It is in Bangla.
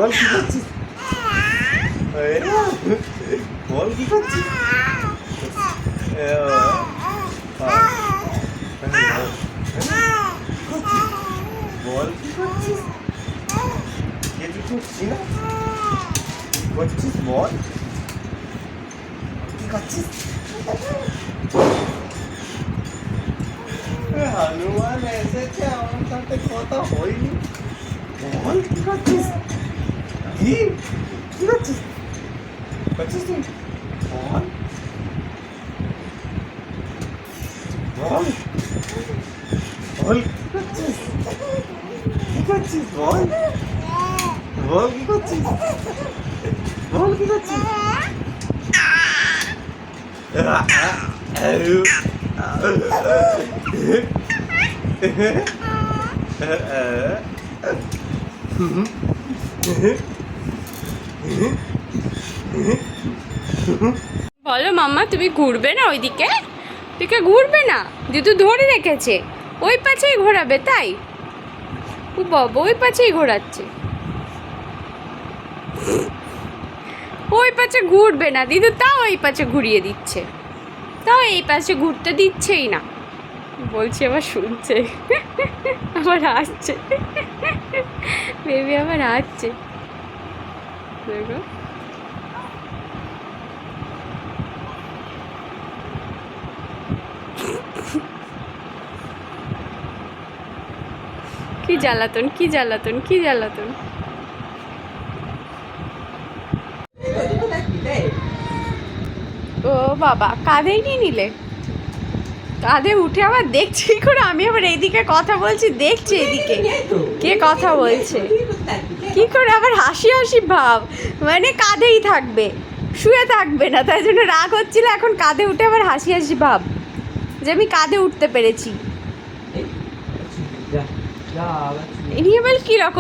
বল কি করছিস? বল কি করছিস? বল কি করছিস? কিছু করছি না, করছিস বল কি করছিস? হনুমান এসেছে, আমার সাথে কথা হয়নি। বল কি করছিস? কি কি করছিস? করছিস তুই? বল বল বল কি করছিস? কি করছিস? বল বল কি করছিস? বল কি করছিস? বলো মাম্মা, তুমি ঘুরবে না ওইদিকে? দিকে ঘুরবে না? যেহেতু ধরে রেখেছে ওই পাশেই ঘোরাবে, তাই? ও বাবা, ওই পাশেই ঘোরাচ্ছে। ওই পাশে ঘুরবে না দিদু, তাও এই পাশে ঘুরিয়ে দিচ্ছে, তাও এই পাশে ঘুরতে দিচ্ছেই না। বলছি আবার শুনছে, আবার হাসছে, বেবি আবার হাসছে, দেখো। কি জ্বালাতন, কি জ্বালাতন, কি জ্বালাতন। ও বাবা, কাঁধেই নিয়ে নিলে? কাঁধে উঠে আবার দেখছি কি করে? আমি আবার এইদিকে কথা বলছি, দেখছি এদিকে কে কথা বলছে, কি করে আবার হাসি হাসি ভাব, মানে কাঁধেই থাকবে, শুয়ে থাকবে না, তাই জন্য রাগ হচ্ছিল। এখন কাঁধে উঠে আবার হাসি হাসি ভাব যে আমি কাঁধে উঠতে পেরেছি। ইনি আবার কিরকম